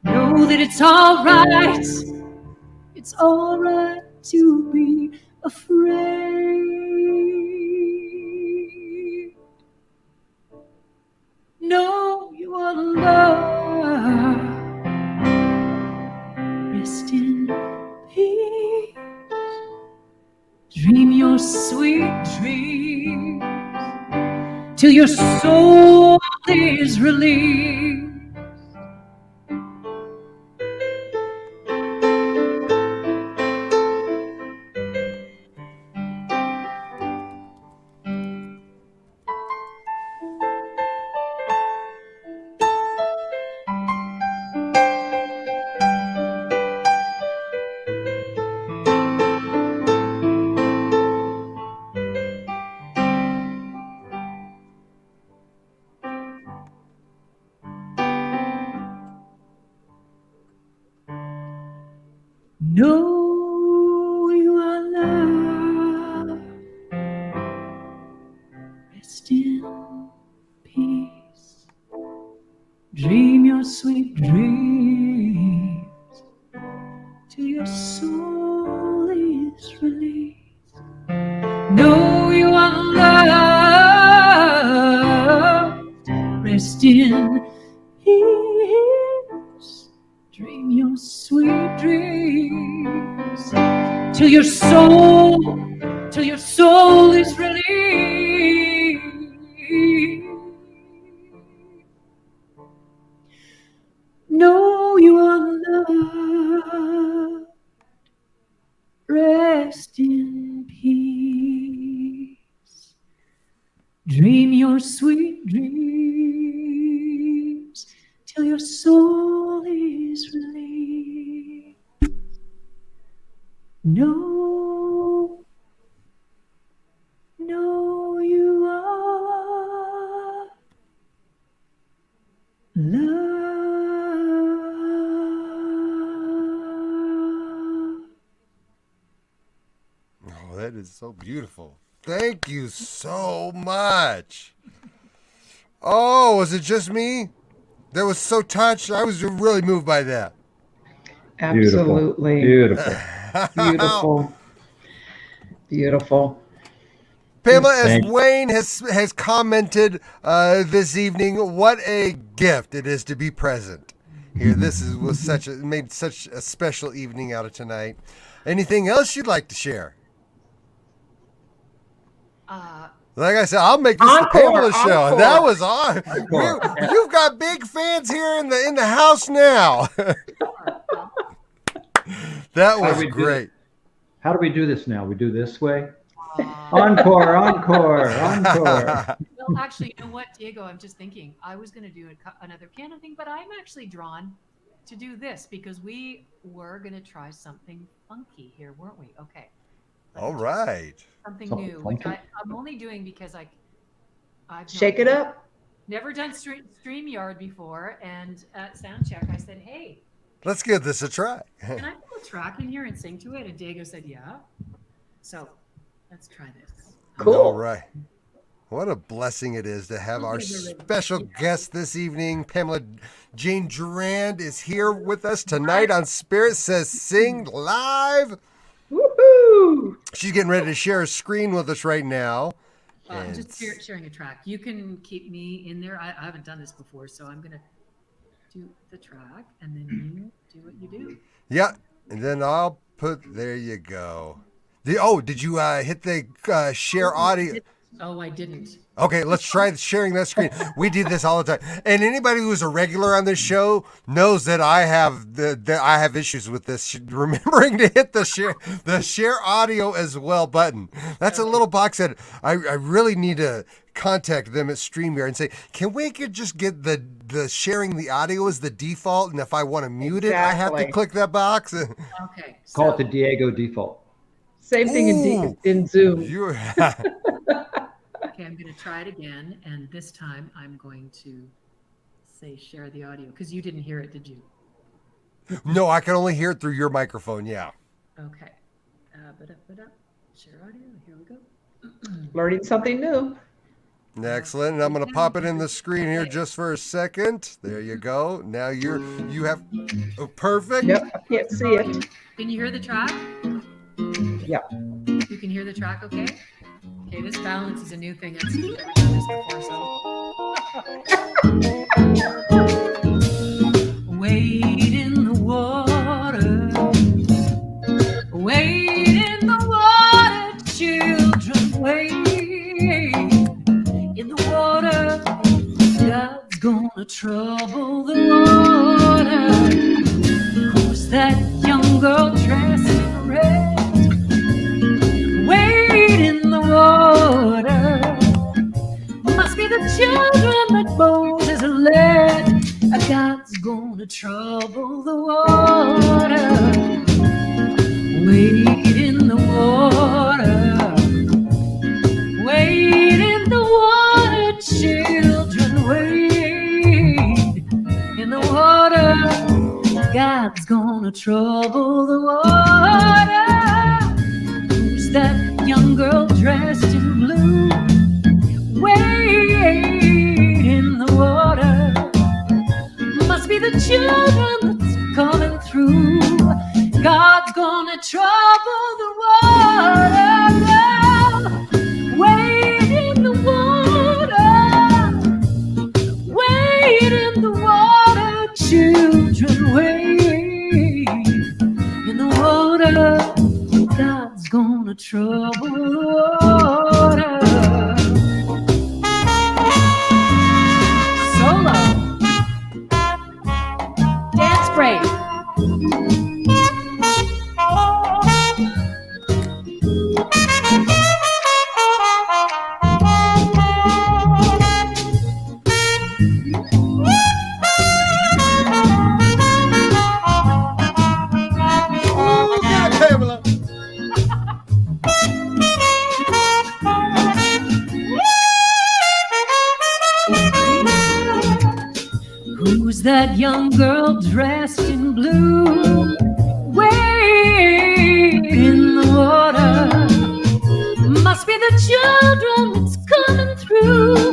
Know that it's all right. It's all right to be afraid. Know you are loved. Rest in peace. Dream your sweet dreams till your soul is released. Know you are loved. Rest in peace. Dream your sweet dreams till your soul is released. Know you are loved. Rest in peace. Dream your sweet dreams till your soul is released. Know you are loved. Rest in peace. Dream your sweet dreams till your soul is released. Know you are loved. Oh, that is so beautiful. Thank you so much. Oh, was it just me? That was so touched. I was really moved by that. Absolutely. Beautiful. Beautiful. Beautiful. Pamela, as Thank you. Wayne has commented this evening, what a gift it is to be present here. This was made such a special evening out of tonight. Anything else you'd like to share? Like I said, I'll make this Encore, the Pamela show. encore. That was awesome. You've got big fans here in the house now. That was great. How do we do this now? We do this way? Encore, encore, encore. Well, actually, you know what, Diego? I'm just thinking I was going to do another piano thing, but I'm actually drawn to do this because we were going to try something funky here, weren't we? Okay. All right. Something new, which I'm only doing because I've Shake it up. Never done StreamYard before, and at soundcheck I said, "Hey, let's give this a try." can I put a track in here and sing to it?" And Diego said, "Yeah." So let's try this. Cool. All right. What a blessing it is to have our special guest this evening. Pamela Jane Gerrand is here with us tonight on Spirit Says Sing Live. Woohoo! She's getting ready to share a screen with us right now. I'm just sharing a track. You can keep me in there. I haven't done this before, so I'm going to do the track, and then you do what you do. Yeah, and then I'll put, there you go. Did you hit the share audio? Oh, I didn't. Okay, let's try sharing that screen. We do this all the time, and anybody who's a regular on this show knows that I have issues with this. Remembering to hit the share audio as well button. That's a little box that I really need to contact them at StreamYard and say, can we just get the sharing the audio as the default, and if I want to mute it, I have to click that box. Okay. Call it the Diego default. Same thing in Zoom. Okay, I'm going to try it again, and this time I'm going to say share the audio, because you didn't hear it, did you? No, I can only hear it through your microphone, yeah. Okay. Share audio, here we go. Learning something new. Excellent, and I'm going to pop it in the screen here just for a second. There you go. Now you have, perfect. Yep, I can't see it. Can you hear the track? Yeah. You can hear the track, okay? Okay, this balance is a new thing. I've never done this before, so. Wade in the water. Wade in the water, children. Wade in the water. God's gonna trouble the water. Who's that young girl dressed in red? Water. Must be the children that Moses led. God's gonna trouble the water. Wade in the water. Wade in the water, children. Wade in the water. God's gonna trouble the water. Who's that young girl dressed in blue? Wade in the water. Must be the children that's coming through. God's gonna trouble the water now. Wade in the water. Wade in the water, children. Wade in the water. God's gonna trouble the water. Solo. Dance break. Who's that young girl dressed in blue? Wade in the water. Must be the children that's coming through.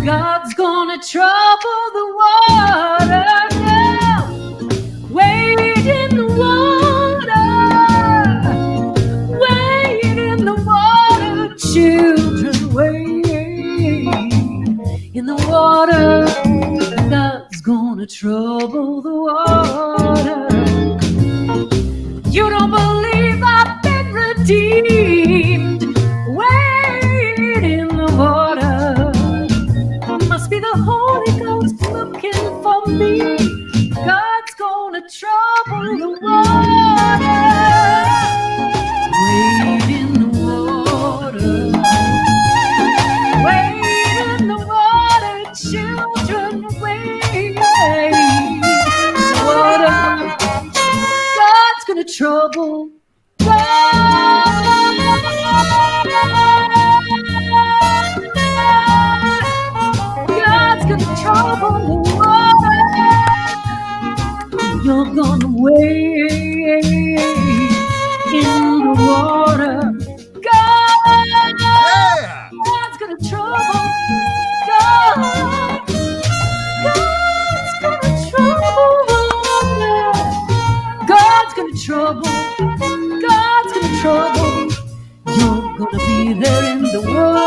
God's gonna trouble the water now. Wade in the water. Wade in the water, children. Wade in the water. God's gonna trouble the water. You don't believe I've been redeemed. Wade way in the water. Yeah! God's gonna trouble. God's gonna trouble. God's gonna trouble. God's gonna trouble. You're gonna be there in the water.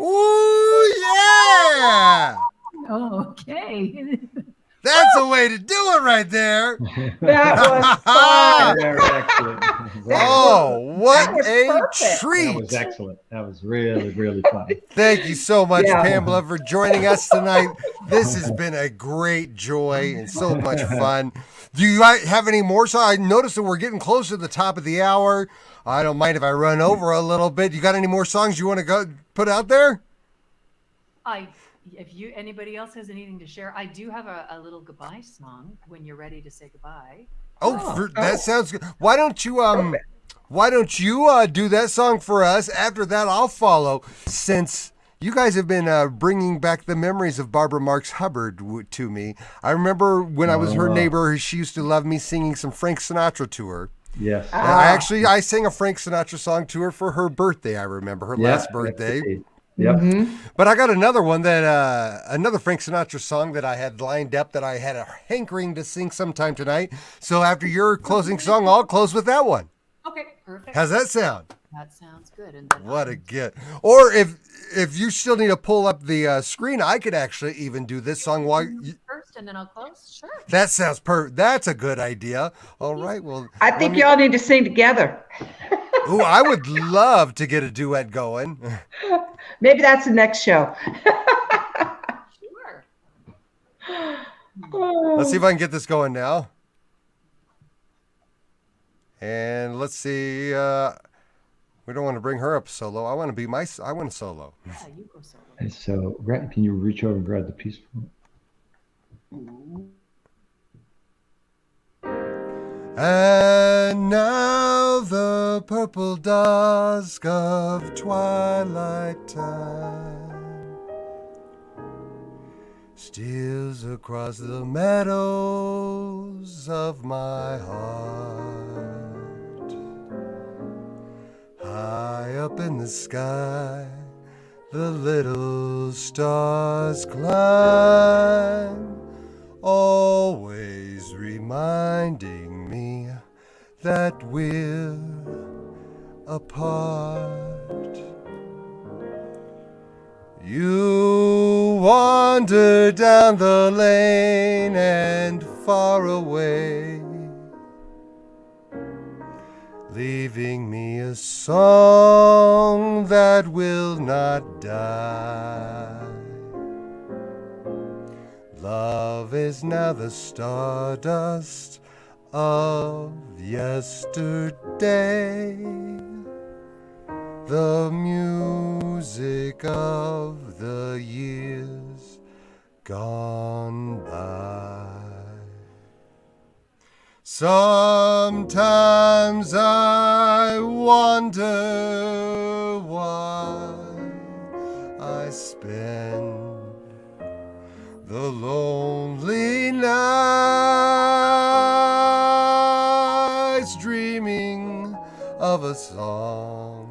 Ooh, yeah! Okay. That's a way to do it right there. That was fun. Very excellent. Oh, what That was a perfect. treat. That was excellent. That was really, really fun. Thank you so much, Yeah. Pamela, for joining us tonight. This has been a great joy and so much fun. Do you have any more? So I noticed that we're getting close to the top of the hour. I don't mind if I run over a little bit. You got any more songs you want to go put out there? If anybody else has anything to share, I do have a little goodbye song when you're ready to say goodbye. That sounds good. Why don't you do that song for us? After that, I'll follow, since you guys have been bringing back the memories of Barbara Marx Hubbard to me. I remember when I was her neighbor, she used to love me singing some Frank Sinatra to her. Yes. I sang a Frank Sinatra song to her for her birthday. I remember her last birthday. Yep. But I got another one another Frank Sinatra song that I had lined up that I had a hankering to sing sometime tonight. So after your closing song, I'll close with that one. Okay, perfect. How's that sound? That sounds good. And then What a gift. Or if you still need to pull up the screen, I could actually even do this song while you... First, and then I'll close. Sure. That sounds perfect. That's a good idea. All right. Well, I think y'all need to sing together. ooh, I would love to get a duet going. Maybe that's the next show. Sure. Let's see if I can get this going now. And let's see. We don't want to bring her up solo. I want to solo. Yeah, you go solo. And so, can you reach over and grab the piece? And now the purple dusk of twilight time steals across the meadows of my heart. High up in the sky, the little stars climb, always reminding me that we're apart. You wander down the lane and far away, leaving me a song that will not die. Love is now the stardust of yesterday, the music of the years gone by. Sometimes I wonder why I spend the lonely nights dreaming of a song.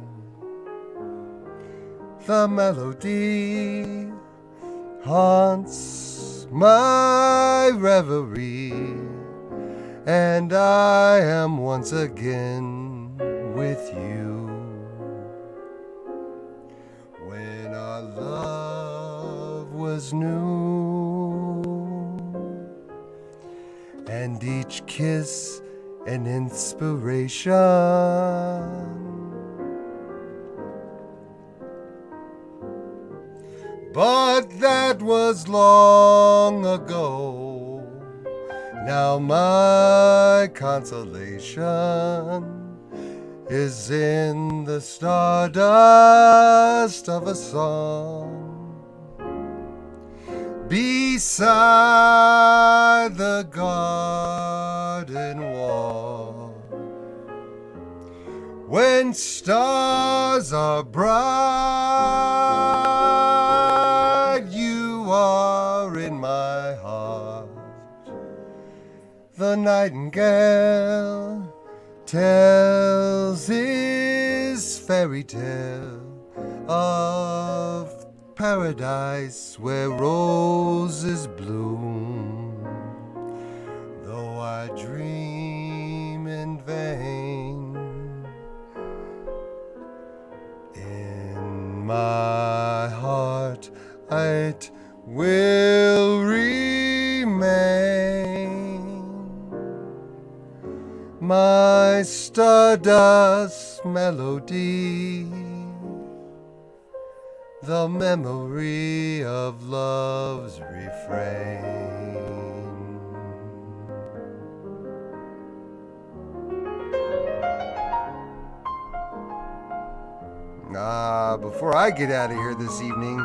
The melody haunts my reverie, and I am once again with you. When our love was new, and each kiss an inspiration, but that was long ago. Now my consolation is in the stardust of a song beside the garden wall. When stars are bright The nightingale tells his fairy tale of paradise where roses bloom. Though I dream in vain, in my heart it will remain. My stardust melody, the memory of love's refrain. Before I get out of here this evening,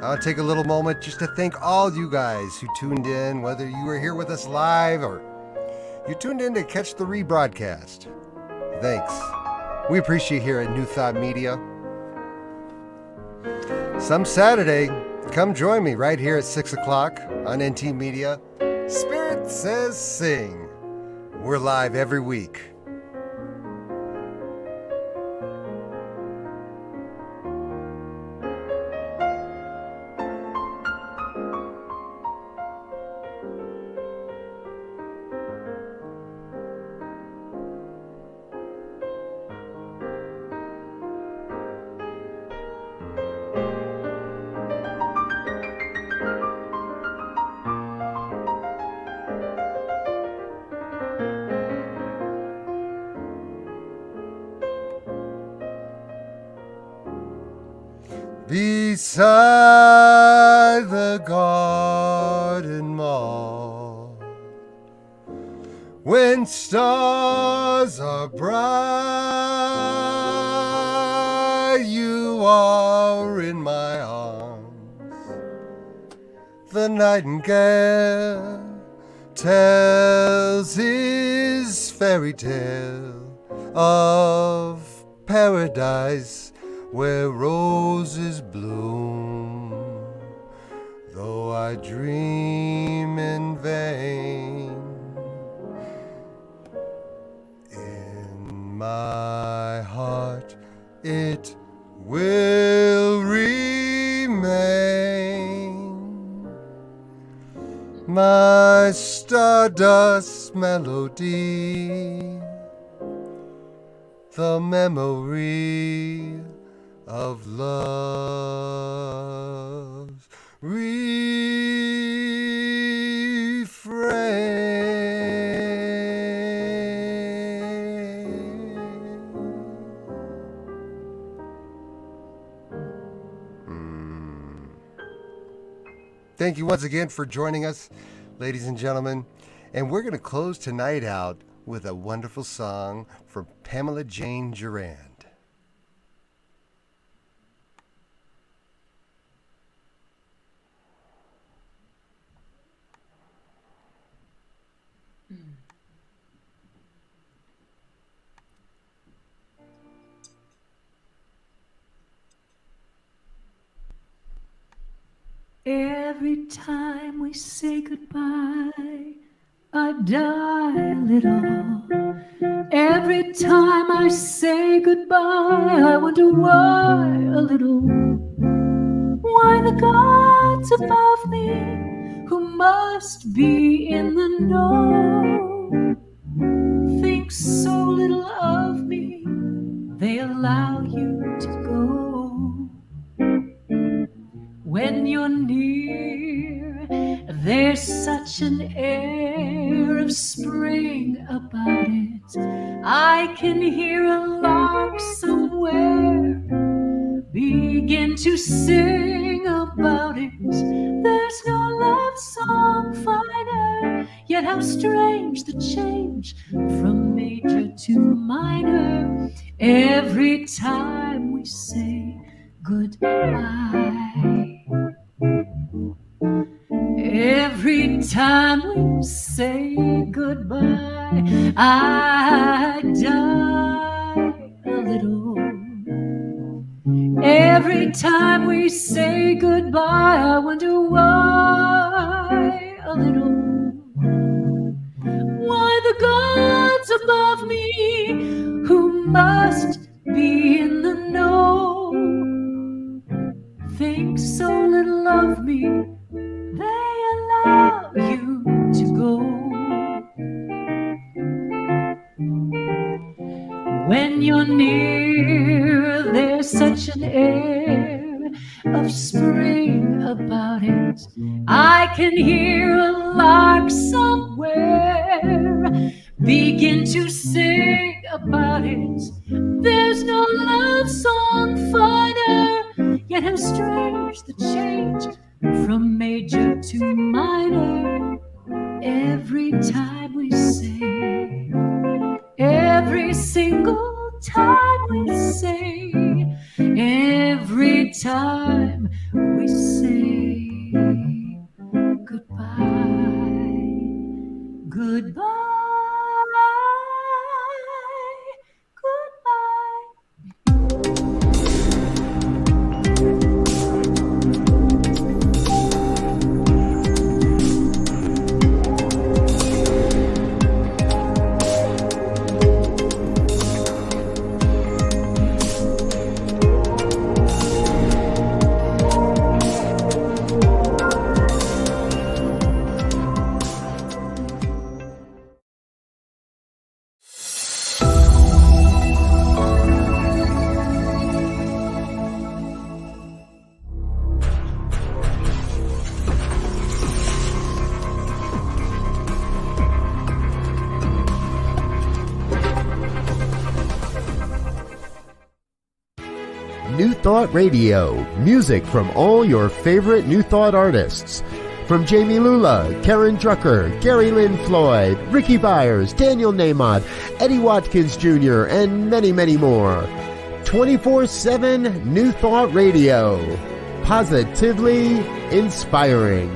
I'll take a little moment just to thank all you guys who tuned in, whether you were here with us live or you tuned in to catch the rebroadcast. Thanks. We appreciate you here at New Thought Media. Some Saturday, come join me right here at 6 o'clock on NT Media. Spirit Says Sing. We're live every week. Beside the garden mall, when stars are bright, you are in my arms. The nightingale tells his fairy tale of paradise where roses bloom. Though I dream in vain, in my heart it will remain. My stardust melody, the memory of love's refrain. Thank you once again for joining us, ladies and gentlemen. And we're going to close tonight out with a wonderful song from Pamela Jane Gerrand. Every time we say goodbye, I die a little. Every time I say goodbye, I wonder why a little. Why the gods above me, who must be in the know, think so little of me, they allow you to go. When you're near, there's such an air of spring about it. I can hear a lark somewhere begin to sing about it. There's no love song finer, yet how strange the change from major to minor every time we say goodbye. Every time we say goodbye, I die a little. Every time we say goodbye, I wonder why a little. Why above me who must be in the know think so little of me they allow you to go. When you're near, there's such an air of spring about it. I can hear a lark somewhere begin to sing about it. There's no love song finer, yet how strange the change from major to minor. Every time we say, every single time we say, every time we say goodbye, goodbye, goodbye. New Thought Radio, music from all your favorite New Thought artists. From Jamie Lula, Karen Drucker, Gary Lynn Floyd, Ricky Byers, Daniel Nahmod, Eddie Watkins Jr., and many, many more. 24/7 New Thought Radio. Positively inspiring.